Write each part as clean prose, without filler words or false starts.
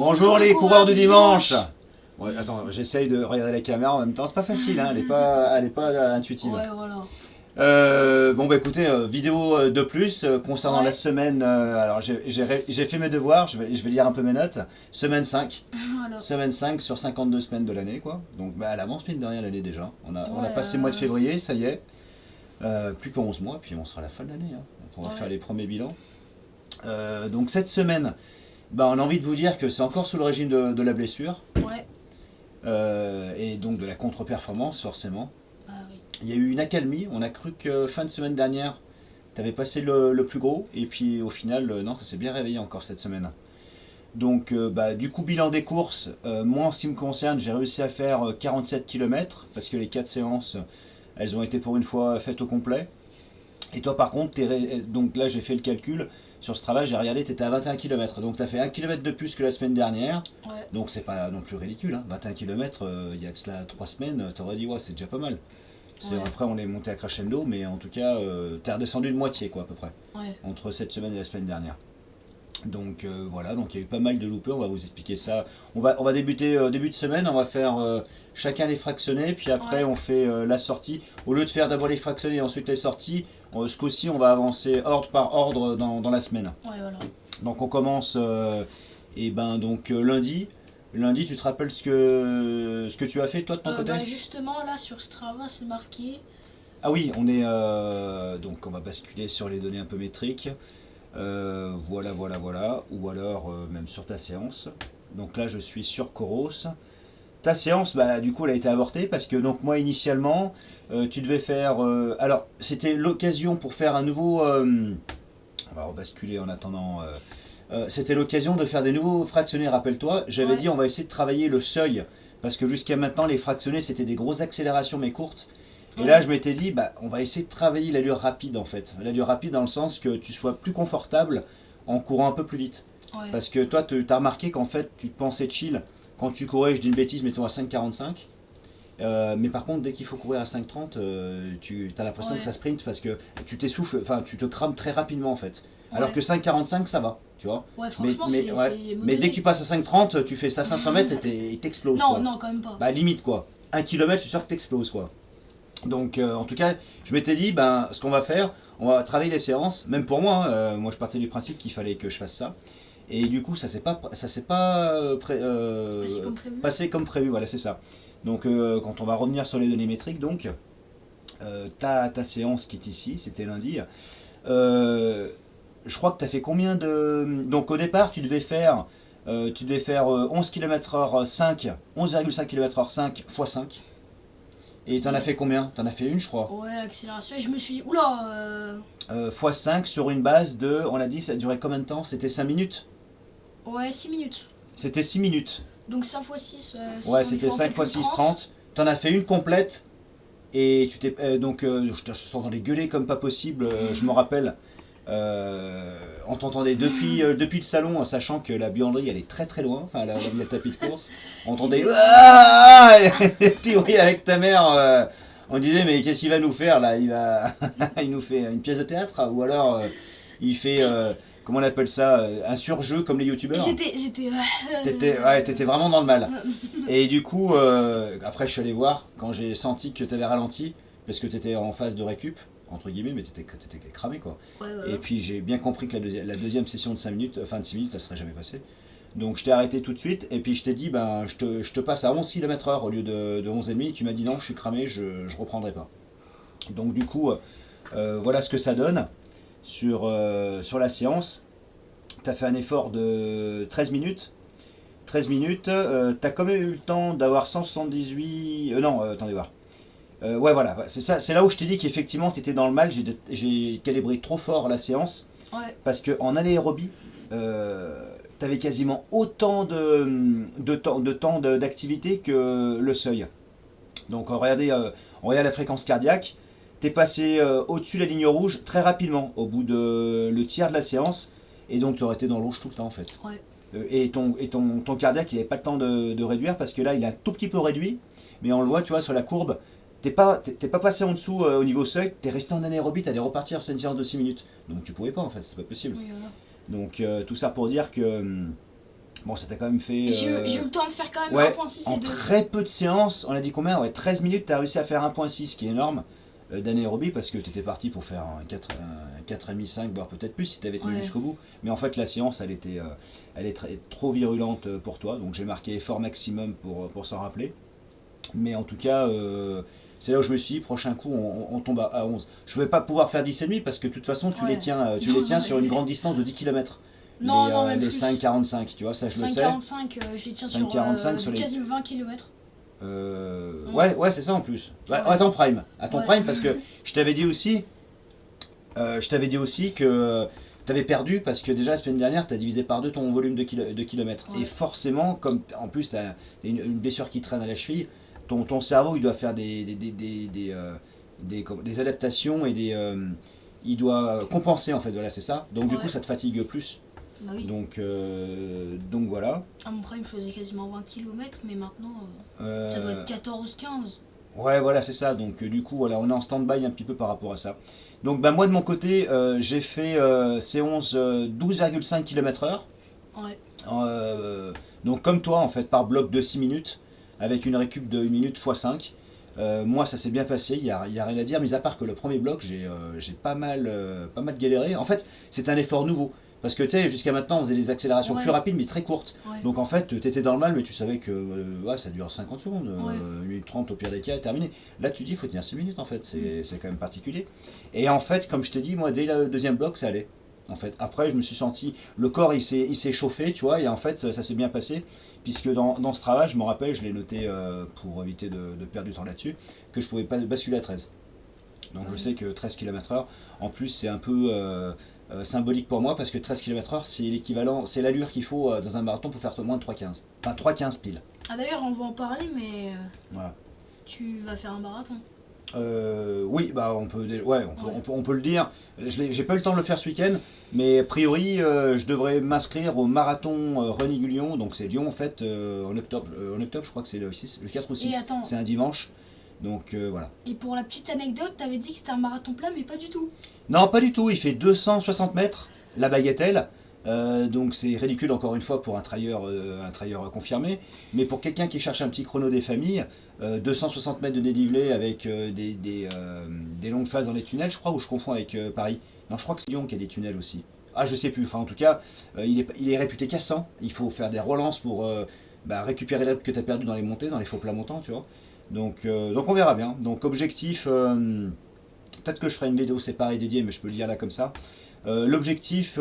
Bonjour les coureurs du dimanche. Ouais, attends, j'essaye de regarder la caméra en même temps, c'est pas facile, hein, elle est pas intuitive. Ouais, voilà. Bon bah écoutez, vidéo de plus concernant la semaine, alors j'ai fait mes devoirs, je vais lire un peu mes notes. Semaine 5, Voilà. semaine 5 sur 52 semaines de l'année quoi. Donc bah elle avance mine de rien l'année déjà. On a passé le mois de février, ça y est. Plus que 11 mois, puis on sera à la fin de l'année. Hein. Donc on va faire les premiers bilans. Donc cette semaine, bah, on a envie de vous dire que c'est encore sous le régime de la blessure. Ouais. Et donc de la contre-performance forcément. Bah oui. Il y a eu une accalmie, on a cru que fin de semaine dernière, tu avais passé le plus gros, et puis au final, non, ça s'est bien réveillé encore cette semaine. Donc bah, du coup, bilan des courses, moi en ce qui me concerne, j'ai réussi à faire 47 km, parce que les 4 séances, elles ont été pour une fois faites au complet. Et toi par contre, donc là j'ai fait le calcul, sur ce travail j'ai regardé, tu étais à 21 km, donc tu as fait 1 km de plus que la semaine dernière, donc c'est pas non plus ridicule, hein. 21 km, il y a de cela 3 semaines, t'aurais dit ouais c'est déjà pas mal. Après on est monté à crescendo, mais en tout cas t'es redescendu de moitié quoi à peu près, entre cette semaine et la semaine dernière. Donc voilà, donc il y a eu pas mal de loupés, on va vous expliquer ça. On va débuter début de semaine, on va faire chacun les fractionnés, puis après on fait la sortie. Au lieu de faire d'abord les fractionnés et ensuite les sorties, ce coup-ci on va avancer ordre par ordre dans la semaine. Voilà. Donc on commence lundi. Lundi, tu te rappelles ce que tu as fait toi de ton côté? Justement là sur Strava c'est marqué. Ah oui, on est donc on va basculer sur les données un peu métriques. Voilà, ou alors même sur ta séance. Donc là je suis sur Coros. Ta séance, bah du coup elle a été avortée parce que donc moi initialement tu devais faire. Alors c'était l'occasion pour faire un nouveau. On va rebasculer en attendant. C'était l'occasion de faire des nouveaux fractionnés, rappelle-toi. J'avais dit on va essayer de travailler le seuil. Parce que jusqu'à maintenant les fractionnés c'était des grosses accélérations mais courtes. Et là, je m'étais dit, bah, on va essayer de travailler l'allure rapide en fait. L'allure rapide dans le sens que tu sois plus confortable en courant un peu plus vite. Parce que toi, tu as remarqué qu'en fait, tu te pensais chill quand tu courais, je dis une bêtise, mettons à 5,45. Mais par contre, dès qu'il faut courir à 5,30, tu as l'impression que ça sprint parce que tu t'essouffles, enfin, tu te crames très rapidement en fait. Alors que 5,45, ça va, tu vois. Franchement, mais dès que tu passes à 5,30, tu fais ça 500 mètres et t'exploses. Non, quand même pas. Bah, limite quoi. 1 km, je suis sûr que t'exploses quoi. Donc en tout cas, je m'étais dit, ben, ce qu'on va faire, on va travailler les séances, même pour moi, moi je partais du principe qu'il fallait que je fasse ça. Et du coup, ça s'est pas passé comme prévu, voilà, c'est ça. Donc quand on va revenir sur les données métriques, donc, ta séance qui est ici, c'était lundi, je crois que tu as fait combien de... Donc au départ, tu devais faire 11 km/h 5, 11,5 km/h 5 x 5. Et t'en as fait combien? T'en as fait une, je crois. Ouais, accélération. Et je me suis dit, oula x5 sur une base de, on a dit, ça durait combien de temps? C'était 5 minutes? Ouais, 6 minutes. C'était 6 minutes. Donc 5 x 6. Ouais, c'était 5 x 6, 30. T'en as fait une complète. Et tu t'es. Je t'entendais gueuler comme pas possible, je me rappelle. On t'entendait depuis le salon, sachant que la buanderie elle est très très loin, enfin la le tapis de course. On entendait théorie avec ta mère. On disait mais qu'est-ce qu'il va nous faire là? Il nous fait une pièce de théâtre ou alors il fait comment on appelle ça, un surjeu comme les youtubeurs. T'étais vraiment dans le mal. Et du coup après je suis allé voir quand j'ai senti que t'avais ralenti parce que t'étais en phase de récup entre guillemets, mais t'étais cramé quoi. Et puis j'ai bien compris que la deuxième session de 5 minutes, enfin de 6 minutes, elle serait jamais passée. Donc je t'ai arrêté tout de suite, et puis je t'ai dit, ben je te passe à 11 km/h au lieu de 11,5, tu m'as dit non, je suis cramé, je reprendrai pas. Donc du coup, voilà ce que ça donne sur la séance. T'as fait un effort de 13 minutes. 13 minutes, t'as quand même eu le temps d'avoir 178... attendez voir. Ouais voilà, c'est ça, c'est là où je t'ai dit qu'effectivement tu étais dans le mal, j'ai calibré trop fort la séance, parce qu'en aérobie, tu avais quasiment autant de temps d'activité que le seuil. Donc on regarde la fréquence cardiaque, tu es passé au-dessus de la ligne rouge très rapidement, au bout de le tiers de la séance, et donc tu aurais été dans le rouge tout le temps en fait. Et ton cardiaque il n'avait pas le temps de réduire, parce que là il a un tout petit peu réduit, mais on le voit tu vois sur la courbe. T'es pas passé en dessous au niveau seuil, t'es resté en anaérobie, t'allais repartir sur une séance de 6 minutes. Donc tu pouvais pas en fait, c'est pas possible. Donc tout ça pour dire que Bon, ça t'a quand même fait... J'ai eu le temps de faire quand même ouais, 1.6 en et 2. très peu de séances, on a dit combien? Ouais, 13 minutes, t'as réussi à faire 1.6, ce qui est énorme, d'anaérobie, parce que t'étais parti pour faire un 4,5, 5, voire peut-être plus si t'avais tenu jusqu'au bout. Mais en fait, la séance, elle est trop virulente pour toi, donc j'ai marqué effort maximum pour s'en rappeler. Mais en tout cas, c'est là où je me suis dit, prochain coup, on tombe à 11. Je ne vais pas pouvoir faire 10,5 parce que de toute façon, tu les tiens sur une grande distance de 10 km. Non, non, même les plus. 5,45, tu vois, ça je le sais. 5,45, je les tiens sur, 5,45 sur les... quasi 20 km. Ouais, c'est ça en plus. Ouais. À ton prime, prime, parce que je t'avais dit aussi que tu avais perdu parce que déjà la semaine dernière, tu as divisé par 2 ton volume de kilomètres. Ouais. Et forcément, comme en plus tu as une blessure qui traîne à la cheville, ton cerveau il doit faire des adaptations et il doit compenser en fait, voilà, c'est ça. Donc du coup, ça te fatigue plus. Bah oui. Donc voilà. À mon prime, je faisais quasiment 20 km, mais maintenant, ça doit être 14-15. Ouais, voilà, c'est ça. Donc du coup, voilà, on est en stand-by un petit peu par rapport à ça. Donc bah, moi, de mon côté, j'ai fait séance 12,5 km/h. Ouais. Donc comme toi, en fait, par bloc de 6 minutes, avec une récup de 1 minute x 5. Moi, ça s'est bien passé, il n'y a rien à dire, mis à part que le premier bloc, j'ai pas mal galéré. En fait, c'est un effort nouveau. Parce que tu sais, jusqu'à maintenant, on faisait des accélérations plus rapides, mais très courtes. Ouais. Donc en fait, tu étais dans le mal, mais tu savais que ça dure 50 secondes, 1 minute 30 au pire des cas, terminé. Là, tu dis, il faut tenir 6 minutes en fait, c'est quand même particulier. Et en fait, comme je t'ai dit, moi, dès le deuxième bloc, ça allait. En fait, après, je me suis senti, le corps, il s'est chauffé, tu vois, et en fait, ça s'est bien passé. Puisque dans ce travail, je me rappelle, je l'ai noté pour éviter de perdre du temps là-dessus, que je pouvais pas basculer à 13. Donc je sais que 13 km/h, en plus c'est un peu symbolique pour moi, parce que 13 km/h c'est l'équivalent, c'est l'allure qu'il faut dans un marathon pour faire moins de 3,15. Enfin 3,15 pile. Ah d'ailleurs on va en parler, mais voilà. Tu vas faire un marathon. Oui, bah on peut le dire. J'ai pas eu le temps de le faire ce week-end, mais a priori je devrais m'inscrire au marathon Running Lyon, donc c'est Lyon en fait en octobre. En octobre, je crois que c'est le 4 ou 6, c'est un dimanche. Donc voilà. Et pour la petite anecdote, t'avais dit que c'était un marathon plat, mais pas du tout. Non, pas du tout, il fait 260 mètres, la bagatelle. Donc c'est ridicule encore une fois pour un trailer confirmé, mais pour quelqu'un qui cherche un petit chrono des familles, 260 mètres de dénivelé avec des longues phases dans les tunnels, je crois, ou je confonds avec Paris. Non, je crois que c'est Lyon qui a des tunnels aussi. Ah, je sais plus, enfin en tout cas, il est réputé cassant, il faut faire des relances pour récupérer l'air que tu as perdu dans les montées, dans les faux plats montants, tu vois. Donc on verra bien. Donc objectif, peut-être que je ferai une vidéo séparée dédiée, mais je peux le dire là comme ça. L'objectif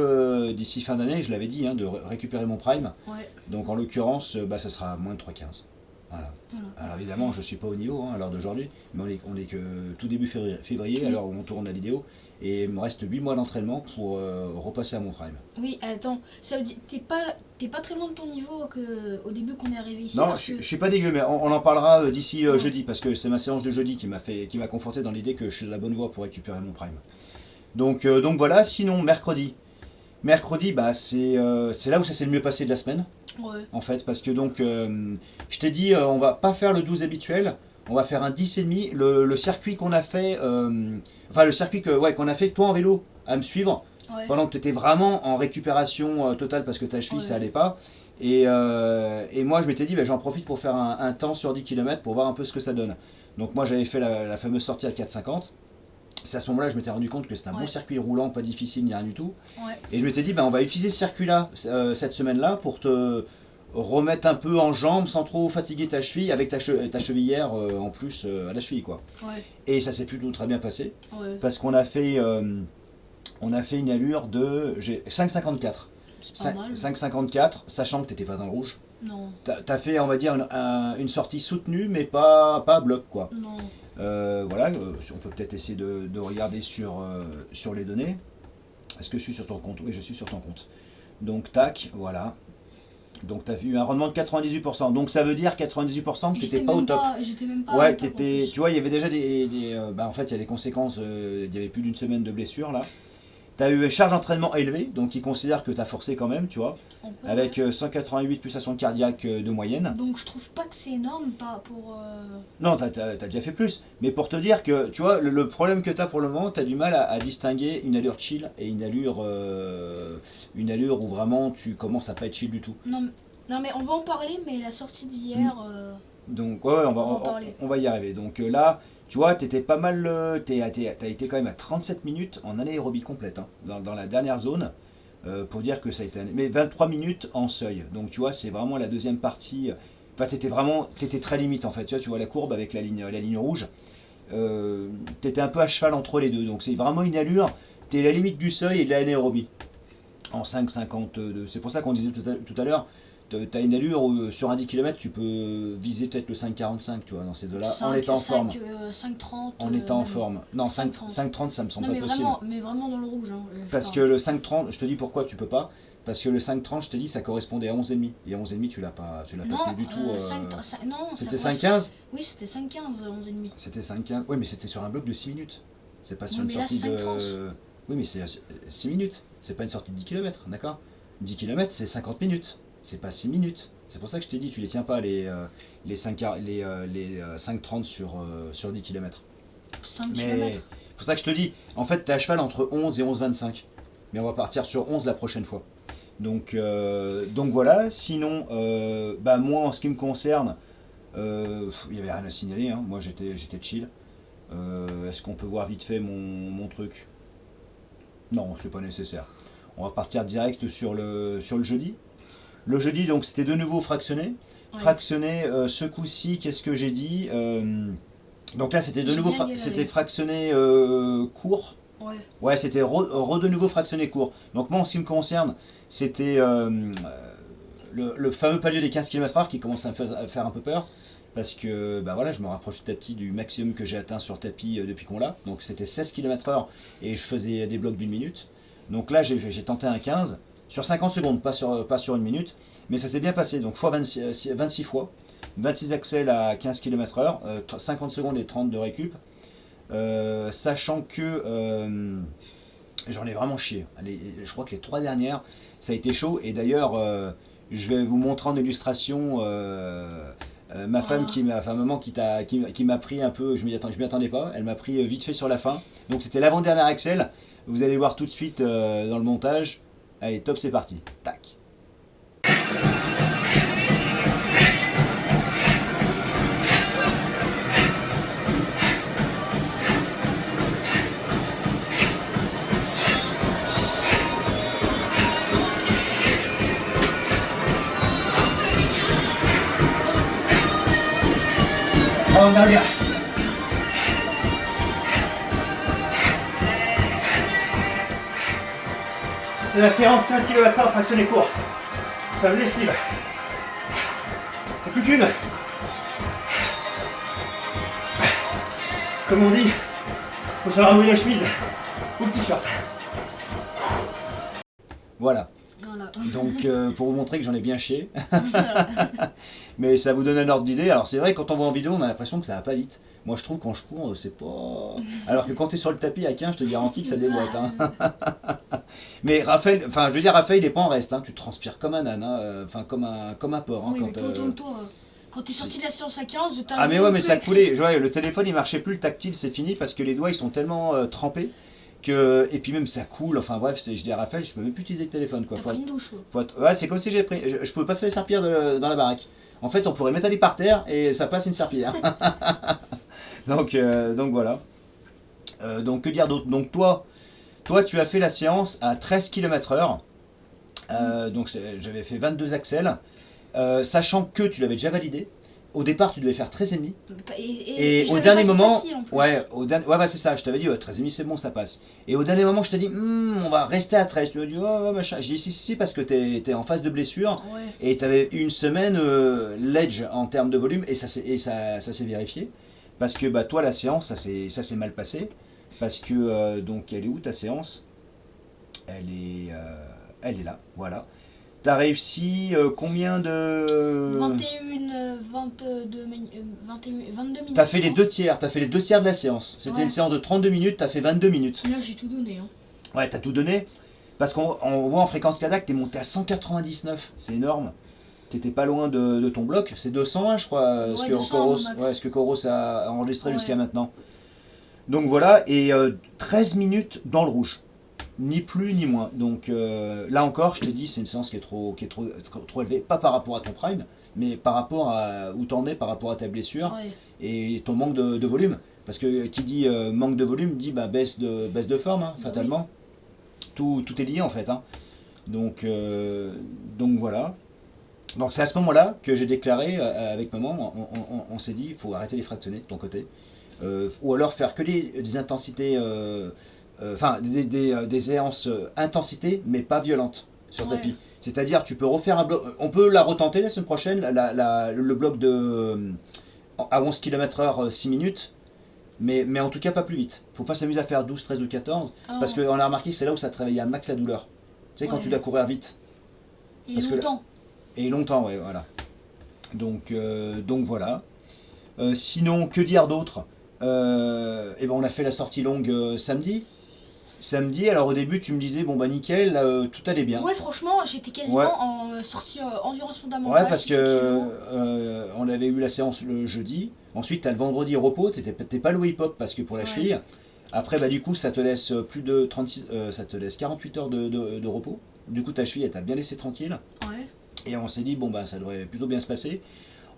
d'ici fin d'année, je l'avais dit, de récupérer mon prime. Ouais. Donc en l'occurrence, ça sera moins de 3,15. Voilà. Alors évidemment, je ne suis pas au niveau à l'heure d'aujourd'hui, mais on est que tout début février, à l'heure où on tourne la vidéo, et il me reste 8 mois d'entraînement pour repasser à mon prime. Oui, attends, ça veut dire t'es pas très loin de ton niveau au début qu'on est arrivé ici. Non, je suis pas dégueu, mais on en parlera d'ici jeudi, parce que c'est ma séance de jeudi qui m'a conforté dans l'idée que je suis de la bonne voie pour récupérer mon prime. Donc voilà, sinon mercredi, c'est là où ça s'est le mieux passé de la semaine. Ouais. En fait, parce que donc je t'ai dit, on va pas faire le 12 habituel, on va faire un 10,5. Le circuit qu'on a fait, le circuit qu'on a fait, toi en vélo, à me suivre, pendant que tu étais vraiment en récupération totale parce que ta cheville ça allait pas. Et moi je m'étais dit, j'en profite pour faire un temps sur 10 km pour voir un peu ce que ça donne. Donc moi j'avais fait la fameuse sortie à 4,50. C'est à ce moment-là que je m'étais rendu compte que c'était un bon circuit roulant, pas difficile ni rien du tout. Ouais. Et je m'étais dit, on va utiliser ce circuit-là, cette semaine-là, pour te remettre un peu en jambes sans trop fatiguer ta cheville, avec ta chevillère en plus à la cheville, quoi. Ouais. Et ça s'est plutôt très bien passé, parce qu'on a fait une allure de 5,54. C'est pas mal. 5,54, sachant que tu n'étais pas dans le rouge. Non. T'as fait, on va dire, une sortie soutenue, mais pas à bloc, quoi. Non. Voilà, on peut peut-être essayer de regarder sur les données. Est-ce que je suis sur ton compte? Oui, je suis sur ton compte. Donc, tac, voilà. Donc, tu as eu un rendement de 98%. Donc, ça veut dire 98% que tu n'étais pas au top. J'étais même pas ouais, tu vois, il y avait déjà en fait, il y a les conséquences. Il y avait plus d'une semaine de blessure, là. Tu as eu une charge d'entraînement élevée, donc ils considèrent que tu as forcé quand même, tu vois, avec 188 pulsations cardiaques de moyenne. Donc je trouve pas que c'est énorme, pas pour... Non, tu as déjà fait plus, mais pour te dire que, tu vois, le problème que tu as pour le moment, tu as du mal à distinguer une allure chill et une allure où vraiment tu commences à pas être chill du tout. Non, Non, mais on va en parler, mais la sortie d'hier... Donc, ouais, on va y arriver. Donc là, tu vois, t'étais pas mal. T'as été quand même à 37 minutes en anaérobie complète, hein, dans la dernière zone. Pour dire que ça a été. Mais 23 minutes en seuil. Donc, tu vois, c'est vraiment la deuxième partie. Enfin, t'étais très limite en fait. Tu vois la courbe avec la ligne rouge. T'étais un peu à cheval entre les deux. Donc, c'est vraiment une allure. T'es à la limite du seuil et de l'anaérobie. En 5,52. C'est pour ça qu'on disait tout à l'heure. T'as une allure où sur un 10 km tu peux viser peut-être le 5,45, tu vois, dans ces eaux-là, en étant en forme. 5,30. En étant en forme. Non, 5,30 ça me semble pas possible. Mais vraiment dans le rouge. Hein, parce que le 5,30, je te dis pourquoi tu peux pas. Parce que le 5,30, je te dis, ça correspondait à 11,5. Et 11,5, tu l'as pas tenu du tout. Non, c'était 5,15 Oui, c'était 5,15, 11,5. C'était 5,15. Oui, mais c'était sur un bloc de 6 minutes. C'est pas sur une sortie de. Oui, mais c'est 6 minutes. C'est pas une sortie de 10 km, d'accord? 10 km, c'est 50 minutes. C'est pas 6 minutes. C'est pour ça que je t'ai dit, tu les tiens pas les 5,30 sur 10 km. 5 Mais km. c'est pour ça que je te dis, en fait, t'es à cheval entre 11 et 11,25. Mais on va partir sur 11 la prochaine fois. Donc voilà, sinon, moi en ce qui me concerne, il n'y avait rien à signaler, hein. Moi j'étais chill. Est-ce qu'on peut voir vite fait mon truc? Non, c'est pas nécessaire. On va partir direct sur le jeudi. Le jeudi, donc, c'était de nouveau fractionné. Ouais. Fractionné, ce coup-ci, qu'est-ce que j'ai dit? Donc là, c'était de nouveau fractionné court. Ouais, c'était de nouveau fractionné court. Donc moi, en ce qui me concerne, c'était le fameux palier des 15 km/h qui commence à faire un peu peur. Parce que voilà, je me rapproche petit à petit du maximum que j'ai atteint sur tapis depuis qu'on l'a. Donc c'était 16 km/h et je faisais des blocs d'1 minute. Donc là, j'ai tenté un 15. Sur 50 secondes, pas sur une minute, mais ça s'est bien passé, donc fois 26 fois, 26 accels à 15 km/h, 50 secondes et 30 de récup, sachant que j'en ai vraiment chié. Je crois que les 3 dernières, ça a été chaud, et d'ailleurs, je vais vous montrer en illustration ma femme, maman qui m'a pris un peu, je m'y attendais pas, elle m'a pris vite fait sur la fin, donc c'était l'avant-dernière accel, vous allez voir tout de suite dans le montage. Allez, top, c'est parti. Tac. En arrière. C'est la séance 15 km/h fractionné court. C'est un lessive. C'est plus qu'une. Comme on dit, faut savoir mouiller la chemise ou le t-shirt. Voilà. Donc pour vous montrer que j'en ai bien chié. Mais ça vous donne un ordre d'idée. Alors c'est vrai, quand on voit en vidéo, on a l'impression que ça va pas vite. Moi je trouve quand je cours, c'est pas... Alors que quand tu es sur le tapis à 15, je te garantis que ça déboîte. Hein. Mais Raphaël, il est pas en reste. Hein. Tu transpires comme un âne, hein. Comme un porc. Hein, oui, quand tu es sorti de la séance à 15, ah mais ouais, mais ça coulait. Le téléphone il marchait plus, le tactile c'est fini parce que les doigts ils sont tellement trempés. Et puis même ça coule, enfin bref, je dis à Raphaël, je peux même plus utiliser le téléphone quoi. T'as pris une douche. Ouais, c'est comme si j'ai pris, je pouvais passer les serpillères dans la baraque. En fait, on pourrait mettre aller par terre et ça passe une serpillière. donc voilà. Donc que dire d'autre? Donc toi tu as fait la séance à 13 km/h. Donc j'avais fait 22 accels, sachant que tu l'avais déjà validé. Au départ, tu devais faire 13,5. Et au dernier moment, c'est ça, je t'avais dit, 13,5 c'est bon, ça passe. Et au dernier moment, je t'ai dit, on va rester à 13. Tu m'as dit, oh machin. J'ai dit, si, parce que t'es en phase de blessure. Ouais. Et t'avais une semaine ledge en termes de volume, et ça s'est vérifié. Parce que toi, la séance, ça s'est mal passé. Parce que, donc, elle est où ta séance? Elle est là, voilà. T'as réussi combien de... 22 minutes. T'as fait les 2 tiers, de la séance. C'était une séance de 32 minutes, t'as fait 22 minutes. Là j'ai tout donné. Hein. Ouais, t'as tout donné. Parce qu'on voit en fréquence cardiaque, t'es monté à 199, c'est énorme. T'étais pas loin de ton bloc, c'est 201 je crois, ce que Coros a enregistré jusqu'à maintenant. Donc voilà, et 13 minutes dans le rouge. Ni plus ni moins. Donc là encore, je t'ai dit, c'est une séance qui est trop élevée, pas par rapport à ton prime, mais par rapport à où t'en es par rapport à ta blessure et ton manque de volume. Parce que qui dit manque de volume dit baisse de forme, hein, fatalement. Tout est lié en fait. Hein. Donc voilà. Donc c'est à ce moment-là que j'ai déclaré avec maman, on s'est dit, il faut arrêter les fractionnés de ton côté. Ou alors faire que des intensités, des séances intensité, mais pas violentes sur tapis. C'est-à-dire, tu peux refaire un bloc, on peut la retenter la semaine prochaine, le bloc à 11 km/h 6 minutes, mais en tout cas pas plus vite. Faut pas s'amuser à faire 12, 13 ou 14, parce qu'on a remarqué que c'est là où ça te réveille un max la douleur. Tu sais, quand tu dois courir vite. Et longtemps. Et longtemps, ouais, voilà. Donc voilà. Sinon, que dire d'autre? On a fait la sortie longue samedi. Samedi, alors au début tu me disais bon nickel, tout allait bien. Ouais, franchement j'étais quasiment en sortie endurance fondamentale. Ouais, parce que on avait eu la séance le jeudi. Ensuite t'as le vendredi repos, t'es pas le hip-hop parce que pour la cheville. Après du coup ça te laisse plus de 36, ça te laisse 48 heures de repos. Du coup ta cheville elle t'a bien laissé tranquille. Ouais. Et on s'est dit ça devrait plutôt bien se passer.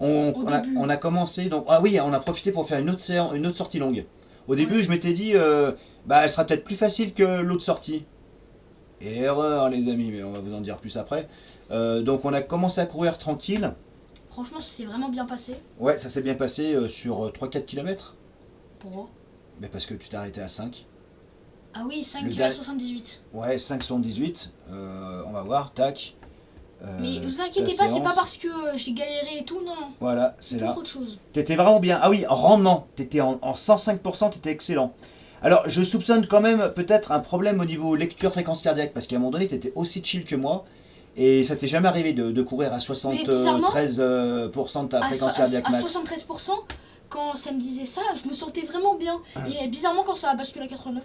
On a commencé donc on a profité pour faire une autre sortie longue. Au début, je m'étais dit, elle sera peut-être plus facile que l'autre sortie. Erreur, les amis, mais on va vous en dire plus après. Donc, on a commencé à courir tranquille. Franchement, ça s'est vraiment bien passé. Ouais, ça s'est bien passé sur 3-4 km. Pourquoi? Parce que tu t'es arrêté à 5. Ah oui, 5,78. Ouais, 5,78. On va voir, tac. Mais vous inquiétez pas, c'est pas parce que j'ai galéré et tout, non. Voilà, c'est là. C'était autre chose. T'étais vraiment bien. Ah oui, rendement. T'étais en 105%, t'étais excellent. Alors, je soupçonne quand même peut-être un problème au niveau lecture fréquence cardiaque, parce qu'à un moment donné, t'étais aussi chill que moi, et ça t'est jamais arrivé de courir à 73% de ta fréquence cardiaque max. À 73%, quand ça me disait ça, je me sentais vraiment bien. Et bizarrement, quand ça a basculé à 89,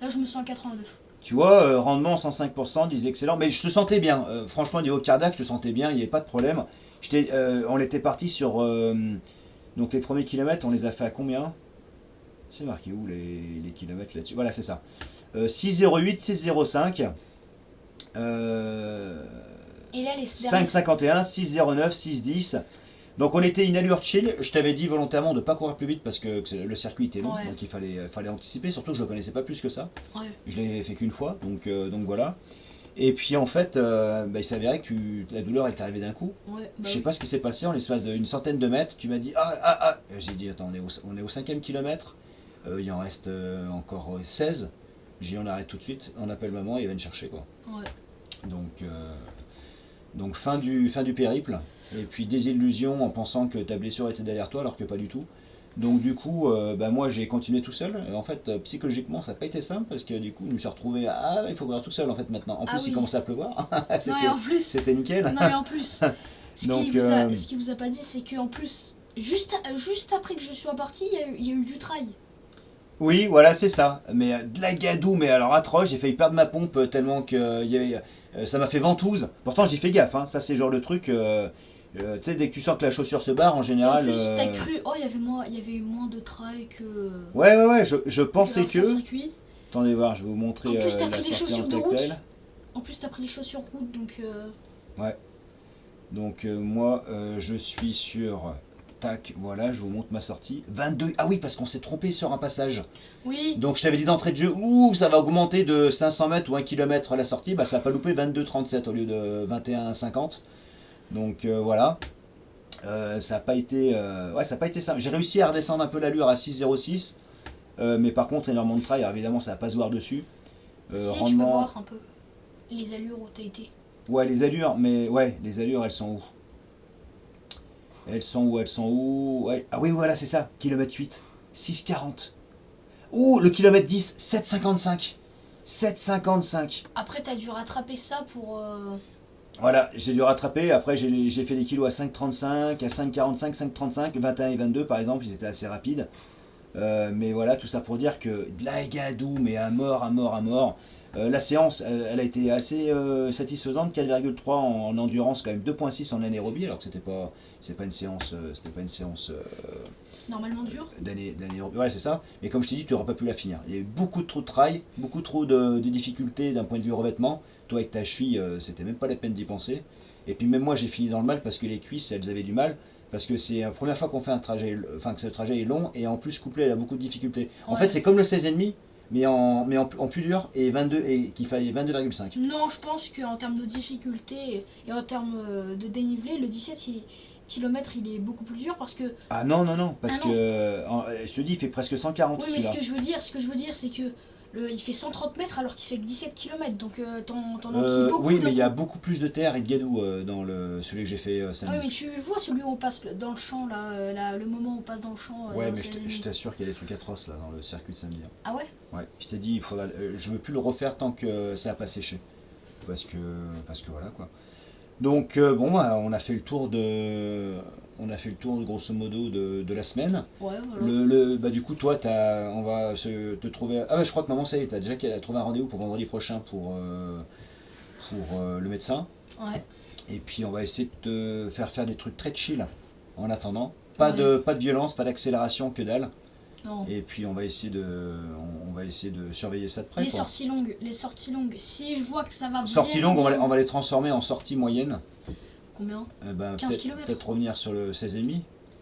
là je me sens à 89. Tu vois, rendement 105%, disait excellent, mais je te sentais bien. Franchement, au niveau cardiaque, je te sentais bien, il n'y avait pas de problème. On était parti sur... donc les premiers kilomètres, on les a fait à combien? C'est marqué où les kilomètres là-dessus? Voilà, c'est ça. 6,08, 6,05. Et là, les 5,51, 6,09, 6,10. Donc on était une allure chill. Je t'avais dit volontairement de ne pas courir plus vite parce que le circuit était long, donc il fallait anticiper, surtout que je ne le connaissais pas plus que ça. Ouais. Je l'ai fait qu'une fois, donc voilà. Et puis en fait, il s'avérait que la douleur elle t'est arrivée d'un coup. Ouais, je sais pas ce qui s'est passé, en l'espace d'une centaine de mètres, tu m'as dit ah. J'ai dit attends, on est au 5e kilomètre, il en reste encore 16. J'ai dit on arrête tout de suite, on appelle maman et elle va me chercher quoi. Ouais. Donc fin du périple, et puis désillusion en pensant que ta blessure était derrière toi alors que pas du tout. Donc du coup, moi j'ai continué tout seul. En fait, psychologiquement ça n'a pas été simple parce que du coup je me suis retrouvé il faut courir tout seul en fait maintenant. En plus il commençait à pleuvoir. C'était nickel. Non mais en plus, ce qu'il vous a pas dit c'est qu'en plus, juste après que je sois parti, il y a eu du trail. Oui, voilà, c'est ça. Mais de la gadoue, mais alors atroce, j'ai failli perdre ma pompe tellement que ça m'a fait ventouse. Pourtant, j'ai fait gaffe, hein. Ça, c'est le genre de truc. Tu sais, dès que tu sens que la chaussure se barre, en général. Et en plus, t'as cru. Oh, il y avait eu moins de trail que. Ouais, je pensais que. Attendez voir, je vais vous montrer. En plus, t'as pris les chaussures de route. En plus, t'as pris les chaussures route, donc. Ouais. Donc, moi, je suis sur. Tac, voilà, je vous montre ma sortie. 22. Ah oui, parce qu'on s'est trompé sur un passage. Oui. Donc je t'avais dit d'entrée de jeu, ça va augmenter de 500 mètres ou 1 km à la sortie. Ça n'a pas loupé 22,37 au lieu de 21,50. Donc voilà. Ça n'a pas été simple. J'ai réussi à redescendre un peu l'allure à 6,06. Mais par contre, énormément de trail, évidemment, ça va pas se voir dessus. Si, tu peux voir un peu les allures où t'as été. Ouais, les allures, elles sont où? Elles sont où? Ouais. Ah oui, voilà, c'est ça. Kilomètre 8, 6,40. Ouh, le kilomètre 10, 7,55. 7,55. Après, t'as dû rattraper ça pour... Voilà, j'ai dû rattraper. Après, j'ai fait des kilos à 5,35, à 5,45, 5,35. 21 et 22, par exemple, ils étaient assez rapides. Mais voilà, tout ça pour dire que de la gadoue, mais à mort. La séance, elle a été assez satisfaisante, 4,3 en endurance, quand même 2,6 en anaérobie, alors que c'est pas une séance, Normalement dur. d'anaérobie. Ouais, c'est ça. Mais comme je t'ai dit, tu n'aurais pas pu la finir. Il y a eu beaucoup trop de trail, beaucoup trop de difficultés d'un point de vue revêtement. Toi, avec ta cheville, c'était même pas la peine d'y penser. Et puis même moi, j'ai fini dans le mal parce que les cuisses, elles avaient du mal. Parce que c'est la première fois qu'on fait un trajet, enfin que ce trajet est long, et en plus couplé, elle a beaucoup de difficultés. En fait, c'est comme le 16,5, mais en plus dur, et 22, et qu'il fallait 22,5. Non, je pense qu'en termes de difficulté et en termes de dénivelé, le 17 km il est beaucoup plus dur parce que. Ah non, parce que je te dis, il fait presque 140. Oui, mais ce que je veux dire, c'est que il fait 130 mètres alors qu'il fait que 17 km, donc t'en enquilles beaucoup. Oui, mais il y a beaucoup plus de terre et de gadou dans celui que j'ai fait samedi. Oui, mais tu vois celui où on passe dans le champ, le moment où on passe dans le champ. Ouais, mais je t'assure qu'il y a des trucs atroces là dans le circuit de samedi. Ah ouais? Ouais, je t'ai dit, je veux plus le refaire tant que ça n'a pas séché. Parce que voilà quoi. Donc bon, bah, on a fait le tour grosso modo de la semaine. Ouais, voilà. Bah, du coup, toi, on va te trouver. Ah ouais, je crois que maman, ça y est, t'as déjà qu'elle a trouvé un rendez-vous pour vendredi prochain pour le médecin. Ouais. Et puis on va essayer de te faire des trucs très chill en attendant. Pas de violence, pas d'accélération, que dalle. Non. Et puis on va essayer de surveiller ça de près. Les sorties longues. Si je vois que ça va. Sorties longues, on va les transformer en sorties moyennes. Combien? 15 km. Peut-être revenir sur le 16,5.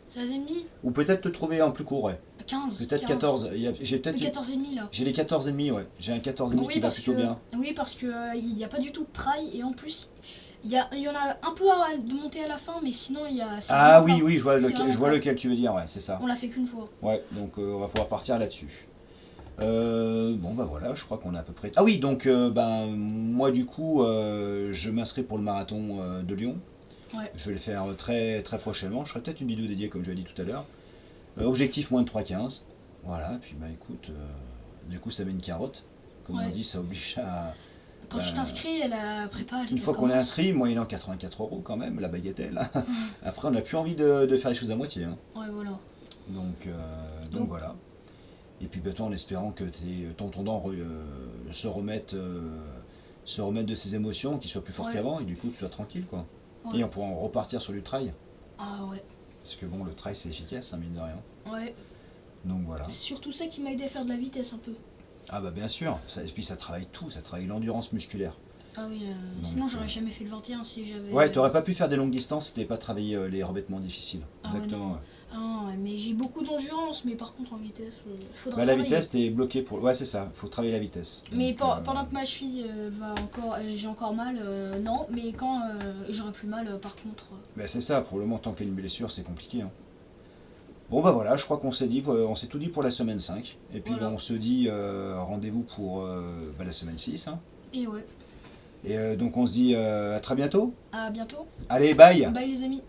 16,5. Ou peut-être te trouver en plus court, ouais. 15. Peut-être 14. J'ai peut-être. 14,5 là. J'ai les 14,5, ouais. J'ai un 14,5 qui va plutôt bien. Oui, parce que il n'y a pas du tout de trail et en plus. Il y en a un peu de monter à la fin, mais sinon il y a. Ah oui, je vois lequel tu veux dire, ouais, c'est ça. On l'a fait qu'une fois. Ouais, donc on va pouvoir partir là-dessus. Bon bah voilà, je crois qu'on a à peu près. Ah oui, donc moi du coup, je m'inscris pour le marathon de Lyon. Ouais. Je vais le faire très très prochainement. Je ferai peut-être une vidéo dédiée comme je l'ai dit tout à l'heure. Objectif moins de 3,15. Voilà, et puis bah écoute, du coup ça met une carotte. Comme on dit, ça oblige à. Quand tu t'inscris, la prépa, une fois qu'on est inscrit, moyennant 84 € quand même, la bagatelle. Après, on n'a plus envie de faire les choses à moitié. Hein. Ouais, voilà. Donc voilà. Et puis toi, en espérant que ton tendon se remette de ses émotions, qu'il soit plus fort qu'avant, et du coup, tu sois tranquille, quoi. Ouais. Et on pourra en repartir sur du trail. Ah ouais. Parce que bon, le trail, c'est efficace, hein, mine de rien. Ouais. Donc voilà. C'est surtout ça qui m'a aidé à faire de la vitesse un peu. Ah bah bien sûr, et puis ça travaille tout, ça travaille l'endurance musculaire. Ah oui, sinon j'aurais jamais fait le 21 si j'avais... Ouais, t'aurais pas pu faire des longues distances si t'avais pas travaillé les revêtements difficiles. Ah exactement. Ouais, ah, mais j'ai beaucoup d'endurance, mais par contre en vitesse, il faudra travailler. La vitesse, t'es bloqué pour... Ouais, c'est ça, faut travailler la vitesse. Mais donc, pendant que ma cheville j'ai encore mal, non, mais quand j'aurai plus mal, par contre... Bah c'est ça, pour le moment, tant qu'il y a une blessure, c'est compliqué. Hein. Bon bah voilà, je crois qu'on s'est tout dit pour la semaine 5. Et puis voilà. On se dit rendez-vous pour la semaine 6. Hein. Et ouais. Et donc on se dit à très bientôt. À bientôt. Allez, bye. Bye les amis.